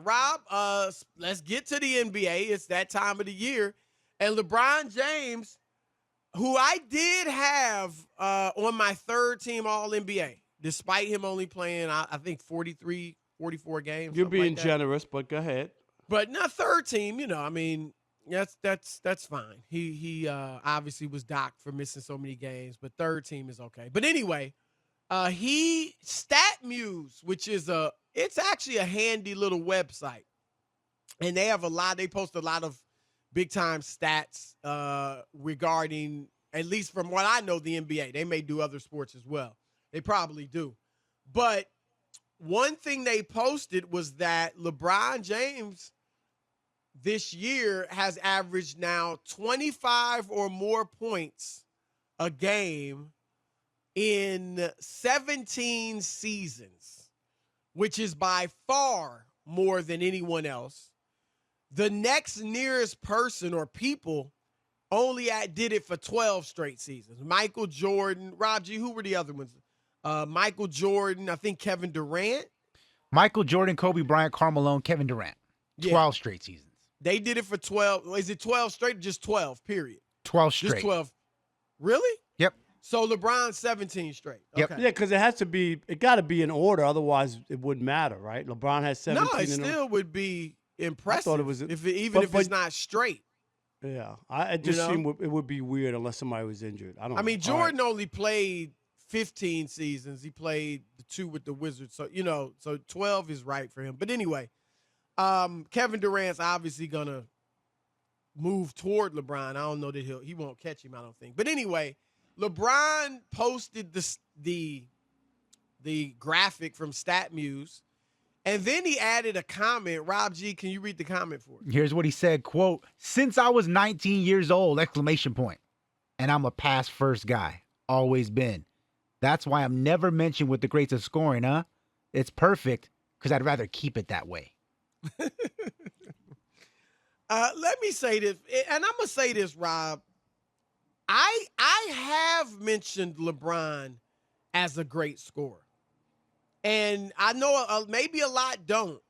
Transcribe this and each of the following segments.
Rob, let's get to the NBA. It's that time of the year. And LeBron James, who I did have on my third team All-NBA, despite him only playing, I think, 43, 44 games. You're being like generous, but go ahead. But not third team, I mean, that's fine. He obviously was docked for missing so many games, but third team is okay. But anyway, he StatMuse, which is it's actually a handy little website, and they post a lot of big time stats regarding, at least from what I know, the NBA. They may do other sports as well. They probably do, but one thing they posted was that LeBron James this year has averaged now 25 or more points a game in 17 seasons, which is by far more than anyone else. The next nearest person or people only did it for 12 straight seasons. Michael Jordan, Rob G, who were the other ones? Michael Jordan, I think Kevin Durant. Michael Jordan, Kobe Bryant, Karl Malone, Kevin Durant. 12 straight seasons. They did it for 12. Is it 12 straight or just 12, period? 12 straight. Just 12. Really? Yep. So LeBron's 17 straight. Yep. Okay. Yeah, because it got to be in order. Otherwise, it wouldn't matter, right? LeBron has 17. No, it still would be impressive. I thought it was if it's not straight. Yeah, it just seemed it would be weird unless somebody was injured. I mean, Jordan only played 15 seasons. He played the 2 with the Wizards, so so 12 is right for him. But anyway, Kevin Durant's obviously gonna move toward LeBron. I don't know that he won't catch him, I don't think. But anyway, LeBron posted the graphic from StatMuse, and then he added a comment. Rob G, can you read the comment for us? Here's what he said, quote, "Since I was 19 years old, exclamation point. And I'm a pass first guy. Always been. That's why I'm never mentioned with the greats of scoring, huh? It's perfect because I'd rather keep it that way." Let me say this, and I'm going to say this, Rob. I have mentioned LeBron as a great scorer. And I know maybe a lot don't,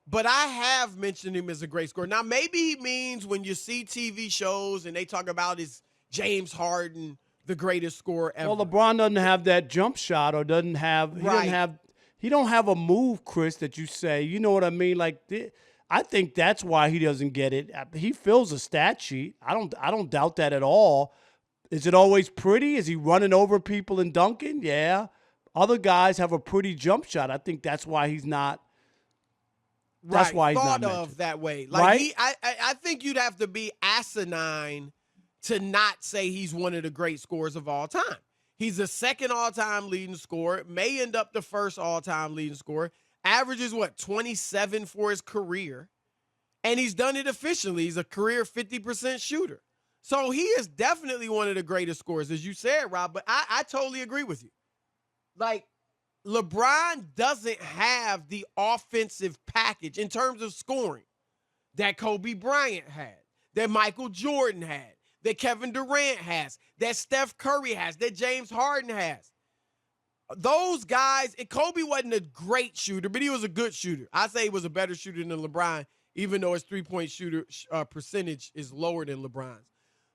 but I have mentioned him as a great scorer. Now, maybe he means when you see TV shows and they talk about his James Harden, the greatest scorer ever. Well, LeBron doesn't have that jump shot or doesn't have he don't have a move, Chris, that you say. You know what I mean? Like, I think that's why he doesn't get it. He fills a stat sheet. I don't doubt that at all. Is it always pretty? Is he running over people and dunking? Yeah. Other guys have a pretty jump shot. I think that's why he's not. That's why he's thought not of that way. Like right? I think you'd have to be asinine to not say he's one of the great scorers of all time. He's the second all-time leading scorer. May end up the first all-time leading scorer. Averages 27 for his career, and he's done it efficiently. He's a career 50% shooter. So he is definitely one of the greatest scorers, as you said, Rob. But I totally agree with you. Like, LeBron doesn't have the offensive package in terms of scoring that Kobe Bryant had, that Michael Jordan had, that Kevin Durant has, that Steph Curry has, that James Harden has. Those guys, and Kobe wasn't a great shooter, but he was a good shooter. I say he was a better shooter than LeBron, even though his three-point shooter percentage is lower than LeBron's.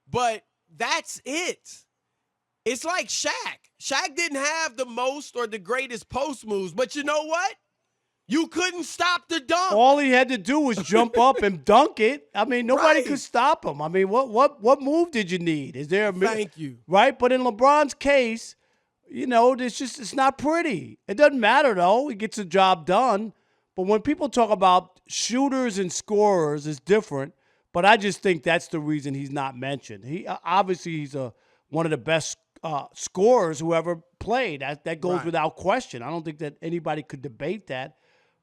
But that's it. It's like Shaq. Shaq didn't have the most or the greatest post moves, but you know what? You couldn't stop the dunk. All he had to do was jump up and dunk it. I mean, nobody could stop him. I mean, what move did you need? Is there a Thank you. Right? But in LeBron's case, it's not pretty. It doesn't matter, though. He gets the job done. But when people talk about shooters and scorers, it's different. But I just think that's the reason he's not mentioned. He's one of the best scorers who ever played. That goes without question. I don't think that anybody could debate that.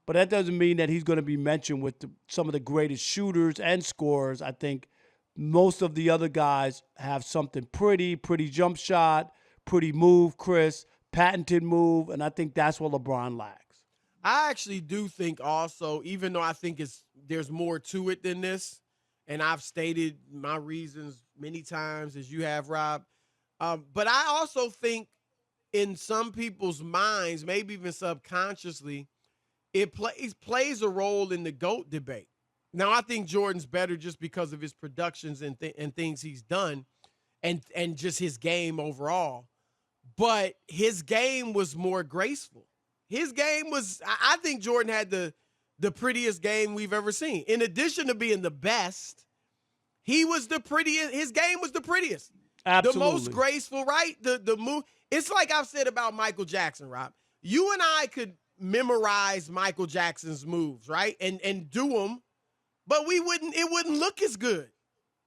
But that doesn't mean that he's going to be mentioned with some of the greatest shooters and scorers. I think most of the other guys have something pretty jump shot, pretty move, Chris, patented move, and I think that's what LeBron lacks. I actually do think also, even though I think there's more to it than this, and I've stated my reasons many times, as you have, Rob, but I also think in some people's minds, maybe even subconsciously, it plays a role in the GOAT debate. Now, I think Jordan's better just because of his productions and things he's done and just his game overall. But his game was more graceful. His game was, I think Jordan had the prettiest game we've ever seen. In addition to being the best, he was the prettiest. His game was the prettiest. Absolutely. The most graceful, right? The move. It's like I've said about Michael Jackson, Rob. You and I could memorize Michael Jackson's moves, right? And do them, but it wouldn't look as good.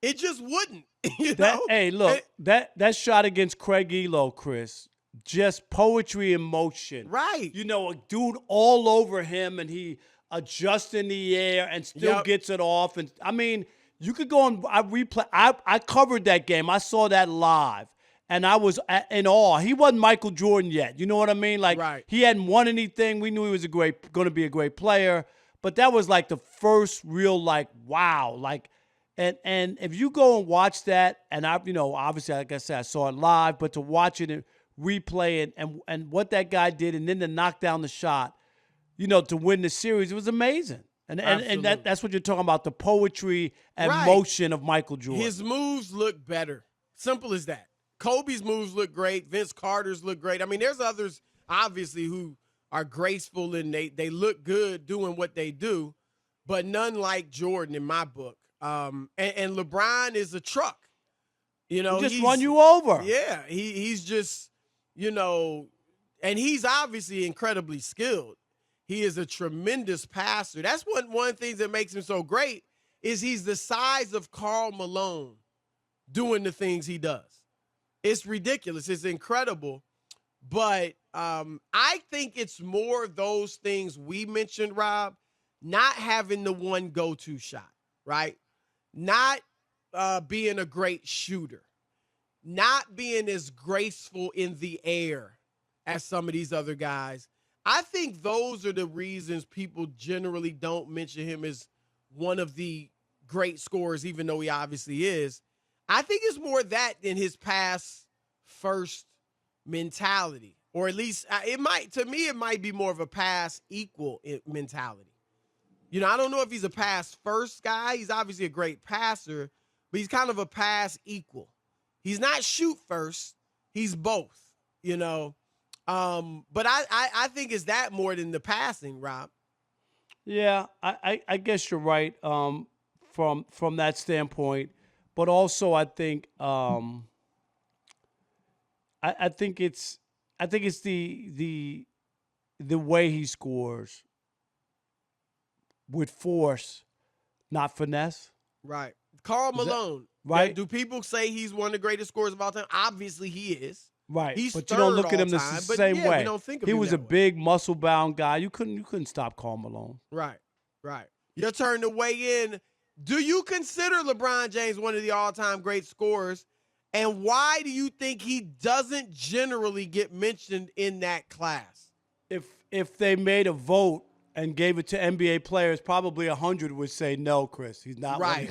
It just wouldn't. You know? Hey, look, that shot against Craig Elo, Chris, just poetry in motion. Right. You know, a dude all over him, and he adjusts in the air and still gets it off. And I mean, you could go and replay. I covered that game. I saw that live, and I was in awe. He wasn't Michael Jordan yet. You know what I mean? Like, right. He hadn't won anything. We knew he was going to be a great player, but that was like the first real, like, wow, like. And if you go and watch that, and obviously, like I said, I saw it live, but to watch it and replay it and what that guy did, and then to knock down the shot, to win the series, it was amazing. And that's what you're talking about, the poetry and motion of Michael Jordan. His moves look better. Simple as that. Kobe's moves look great. Vince Carter's look great. I mean, there's others, obviously, who are graceful and they look good doing what they do, but none like Jordan in my book. And LeBron is a truck. He just run you over. Yeah, he's just, and he's obviously incredibly skilled. He is a tremendous passer. That's one of the things that makes him so great is he's the size of Karl Malone doing the things he does. It's ridiculous. It's incredible. But I think it's more of those things we mentioned, Rob, not having the one go-to shot, right? Not being a great shooter, not being as graceful in the air as some of these other guys. I think those are the reasons people generally don't mention him as one of the great scorers, even though he obviously is. I think it's more that than his pass first mentality, or at least it might be more of a pass equal mentality. I don't know if he's a pass first guy. He's obviously a great passer, but he's kind of a pass equal. He's not shoot first. He's both, But I think it's that more than the passing, Rob. Yeah, I guess you're right from that standpoint. But also I think I think it's the way he scores. With force, not finesse. Right. Karl Malone. Right. Do people say he's one of the greatest scorers of all time? Obviously he is. Right. He's but you don't look at him the time, same way. We don't think of he him was that a way. big muscle-bound guy. You couldn't stop Karl Malone. Right. Your turn to weigh in. Do you consider LeBron James one of the all-time great scorers? And why do you think he doesn't generally get mentioned in that class? If they made a vote and gave it to NBA players, probably 100 would say no, Chris. He's not right.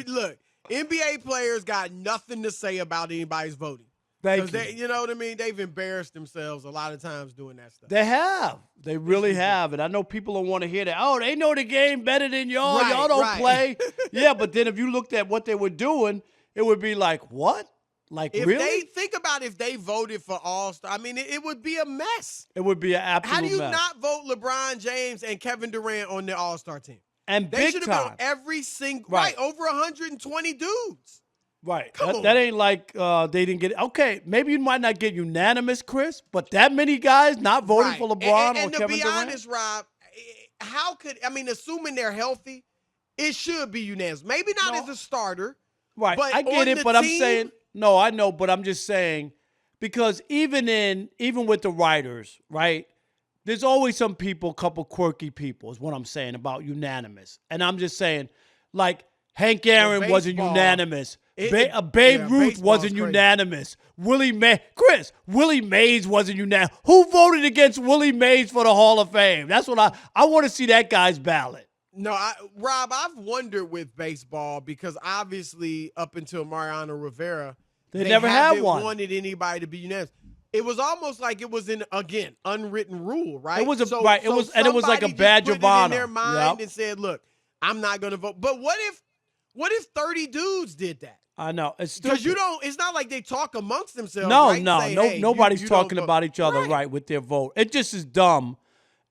Look, NBA players got nothing to say about anybody's voting. Thank you. You know what I mean? They've embarrassed themselves a lot of times doing that stuff. They have. They really have. And I know people don't want to hear that. Oh, they know the game better than y'all. Right, y'all don't play. Yeah, but then if you looked at what they were doing, it would be like, what? Like, if really? They think about if they voted for All-Star, I mean, it would be a mess. It would be an absolute mess. How do you not vote LeBron James and Kevin Durant on the All-Star team? And they big should have time. been on every single, right, over 120 dudes. Right. Come on. That ain't like they didn't get it. Okay, maybe you might not get unanimous, Chris, but that many guys not voting for LeBron or Kevin Durant? And to be honest, Rob, assuming they're healthy, it should be unanimous. Maybe not as a starter. Right. But I get it, but team, I'm saying – no, I know, but I'm just saying because even with the writers, right, there's always some people, couple quirky people is what I'm saying about unanimous. And I'm just saying, like, Hank Aaron wasn't unanimous. Babe Ruth wasn't unanimous. Willie Mays wasn't unanimous. Who voted against Willie Mays for the Hall of Fame? That's what I want to see that guy's ballot. No, Rob, I've wondered with baseball because obviously up until Mariano Rivera, they never had one. Wanted anybody to be unanimous. it was almost like it was again unwritten rule, right? It was a right. It was and it was like a somebody just badge put of it honor. in their mind Yep. and said, "Look, I'm not going to vote." But what if 30 dudes did that? I know. It's Because stupid. it's not like they talk amongst themselves. No, right? no, Say, no. hey, Nobody's you don't talking vote. about each other, right, with their vote. It just is dumb,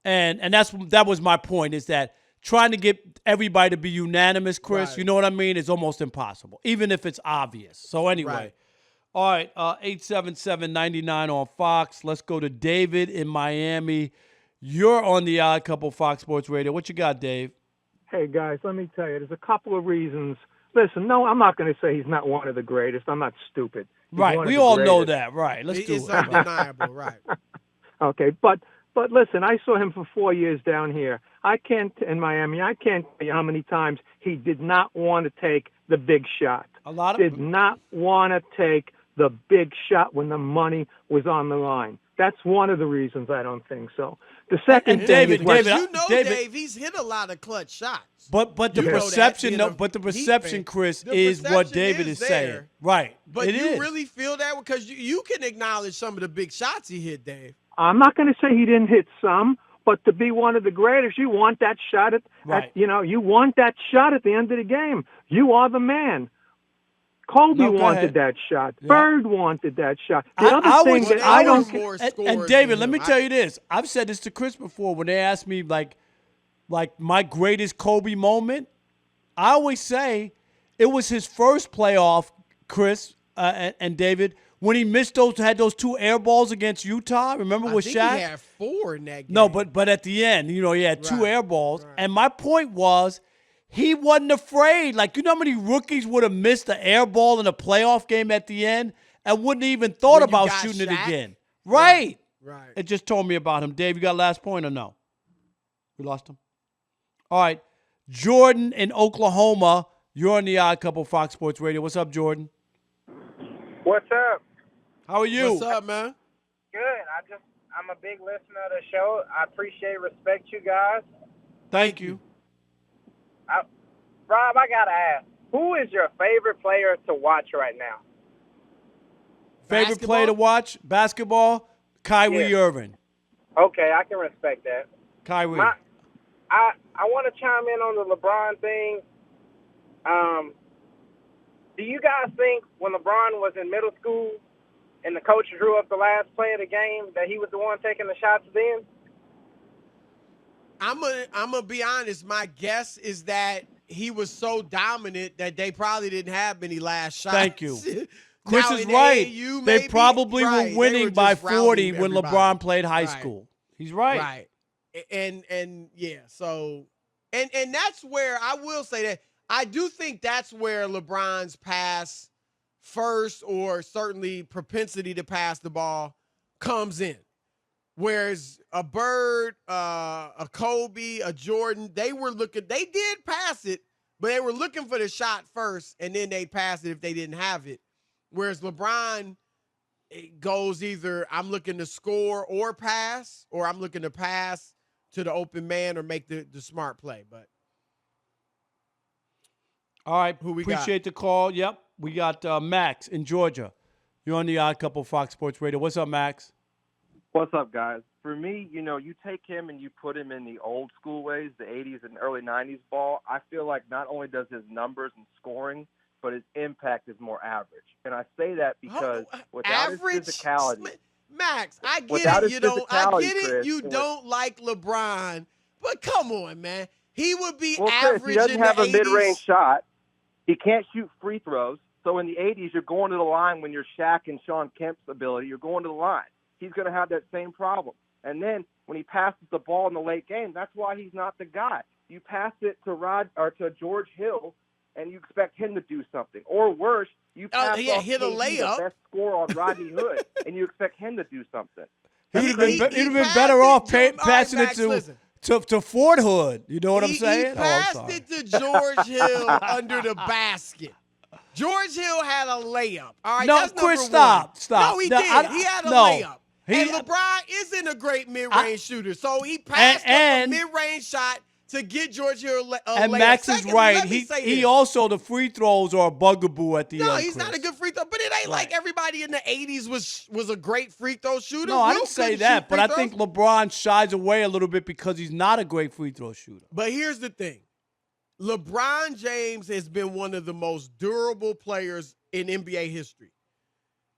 and that was my point. Is that trying to get everybody to be unanimous, Chris? Right. You know what I mean? Is almost impossible, even if it's obvious. So anyway, Right. all right. 877-99 on Fox. Let's go to David in Miami. You're on the Odd Couple Fox Sports Radio. What you got, Dave? Hey, guys, let me tell you, there's a couple of reasons. Listen, no, I'm not going to say he's not one of the greatest. I'm not stupid. He's Right. one of We the all know greatest. that. Right. Let's do It's it. undeniable, right? Okay, but listen, I saw him for 4 years down here. In Miami. I can't tell you how many times he did not want to take the big shot. A lot of Did not want to take the big shot when the money was on the line. That's one of the reasons I don't think so. The second And thing David, is what- David, You know, David- Dave, he's hit a lot of clutch shots. But the You know that, perception, being no, a but the Heat perception, fan. Chris, The is what perception David is is saying. there. Right. But It you is. really feel that because you can acknowledge some of the big shots he hit, Dave. I'm not going to say he didn't hit some, but to be one of the greatest, you want that shot Right. you want that shot at the end of the game. You are the man. Kobe No, go wanted ahead. that shot. Yeah. Bird wanted that shot. The I other thing would- that I I don't would- more And scores David, than let me him. tell you this. I've said this to Chris before when they ask me like my greatest Kobe moment. I always say it was his first playoff, Chris and David, when he had those two air balls against Utah. Remember I with think Shaq? he had 4 in that game. No, but at the end, he had two Right, air balls. right. And my point was, he wasn't afraid. Like, you know how many rookies would have missed the air ball in a playoff game at the end and wouldn't even thought When you about got shooting it Shaq? again? Right. Right. It just told me about him. Dave, you got last point or no? We lost him? All right. Jordan in Oklahoma. You're on the Odd Couple Fox Sports Radio. What's up, Jordan? What's up? How are you? What's up, man? Good. I'm a big listener of the show. I appreciate, respect you guys. Thank you. Rob, I gotta ask, who is your favorite player to watch right now? Favorite player to Basketball? watch? Basketball? Kyrie Yeah. Irving. Okay, I can respect that. Kyrie. I want to chime in on the LeBron thing. Do you guys think when LeBron was in middle school and the coach drew up the last play of the game that he was the one taking the shots then? I'm gonna be honest. My guess is that he was so dominant that they probably didn't have many last shots. Thank you. Chris Now, is in right. AAU, They maybe, probably right, were they winning were by just routing 40 when everybody. LeBron played high Right. school. He's right. Right. And yeah, so and that's where I will say that I do think that's where LeBron's pass first or certainly propensity to pass the ball comes in. Whereas a Bird, a Kobe, a Jordan, they did pass it, but they were looking for the shot first, and then they pass it if they didn't have it. Whereas LeBron, it goes either I'm looking to score or pass, or I'm looking to pass to the open man or make the smart play. But All right. Who we got? Appreciate the call. Yep. We got Max in Georgia. You're on the Odd Couple Fox Sports Radio. What's up, Max? What's up, guys? For me, you take him and you put him in the old school ways, the 80s and early 90s ball. I feel like not only does his numbers and scoring, but his impact is more average. And I say that because without average his physicality, Max, I get Without it. his I physicality, get it. Chris, You and don't like LeBron, but come on, man. He would be well, average Chris, he doesn't in have the a 80s. mid-range shot. He can't shoot free throws. So in the 80s, you're going to the line when you're Shaq and Sean Kemp's ability. You're going to the line. He's going to have that same problem. And then when he passes the ball in the late game, that's why he's not the guy. You pass it to George Hill, and you expect him to do something. Or worse, you pass yeah, off hit a KD, layup. the best scorer on Rodney Hood, and you expect him to do something. He'd have been passed better it off to- all right, passing Max, it listen. to Fort Hood. You know what I'm He saying? passed sorry. it to George Hill under the basket. George Hill had a layup. All right, No, that's Chris, number stop. one. No, he No, did. He had a no. layup. He- And LeBron isn't a great mid-range shooter, so he passed And- up a mid-range shot to get George Hill a And layup. Max is Secondly, right. let me say He this. also, the free throws are a bugaboo at the end. No, he's not Chris. a good free throw. but it ain't like everybody in the 80s was a great free throw shooter. No, I Wilt didn't say couldn't that, shoot but free I throws. think LeBron shies away a little bit because he's not a great free throw shooter. But here's the thing. LeBron James has been one of the most durable players in NBA history.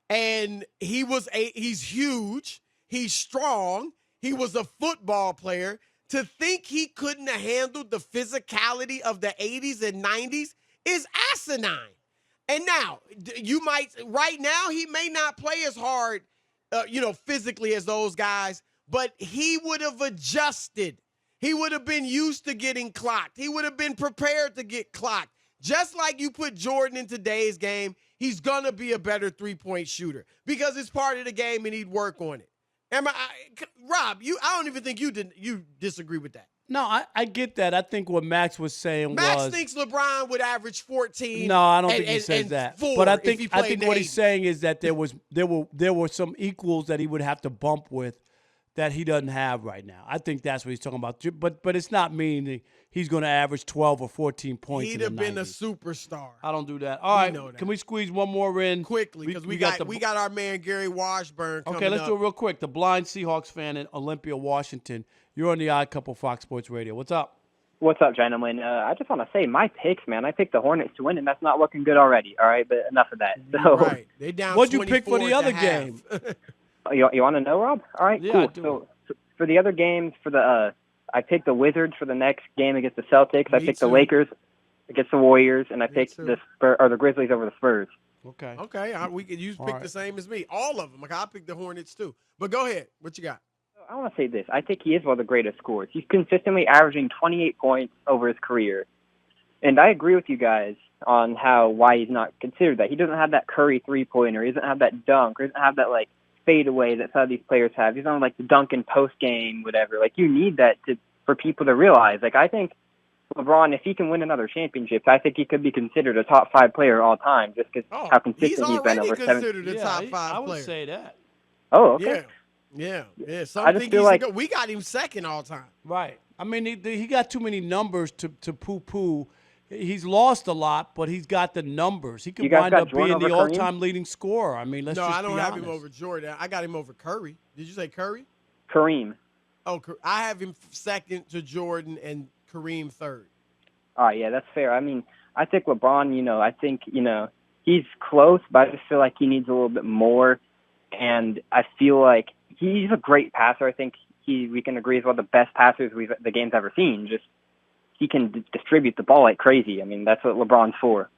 And he's huge, he's strong, he was a football player. To think he couldn't have handled the physicality of the 80s and 90s is asinine. And now, right now, he may not play as hard, physically as those guys, but he would have adjusted. He would have been used to getting clocked. He would have been prepared to get clocked. Just like you put Jordan in today's game, he's going to be a better three-point shooter because it's part of the game and he'd work on it. Rob, I don't even think you disagree with that. No, I get that. I think what Max was saying Max was thinks LeBron would average 14. No, I don't think he says that. But I think what he's saying is that there were some equals that he would have to bump with that he doesn't have right now. I think that's what he's talking about. But it's not meaning he's going to average 12 or 14 points. He'd have been a superstar. I don't do that. All right, can we squeeze one more in quickly? Because we got our man Gary Washburn coming Okay, let's up. do it real quick. The blind Seahawks fan in Olympia, Washington. You're on the Odd Couple Fox Sports Radio. What's up? What's up, gentlemen? I just want to say my picks, man. I picked the Hornets to win, and that's not looking good already. All right, but enough of that. So, right. They down. What'd you pick for the other game? you want to know, Rob? All right, Yeah, cool. I do. So for the other games, I picked the Wizards for the next game against the Celtics. I picked the Lakers against the Warriors, and I picked the Grizzlies over the Spurs. Okay. Okay, we could pick the same as me. All of them. Like, I picked the Hornets too. But go ahead. What you got? I want to say this. I think he is one of the greatest scorers. He's consistently averaging 28 points over his career. And I agree with you guys on why he's not considered that. He doesn't have that Curry three-pointer. He doesn't have that dunk. Or he doesn't have that, fadeaway that some of these players have. He's on, the dunk in post-game, whatever. You need that for people to realize. I think LeBron, if he can win another championship, I think he could be considered a top 5 player all time just because how consistent he's been over 7. He's already considered a top 5 player. I would say that. Oh, okay. Yeah. I just feel we got him second all time. Right. I mean, he got too many numbers to poo-poo. He's lost a lot, but he's got the numbers. He could wind up being the all-time leading scorer. I mean, let's just be honest. No, I don't have him over Jordan. I got him over Curry. Did you say Curry? Kareem. Oh, I have him second to Jordan and Kareem third. Oh, yeah, that's fair. I mean, I think LeBron, I think, he's close, but I just feel like he needs a little bit more. And I feel like he's a great passer. I think we can agree he's one of the best passers the game's ever seen. Just he can distribute the ball like crazy. I mean, that's what LeBron's for.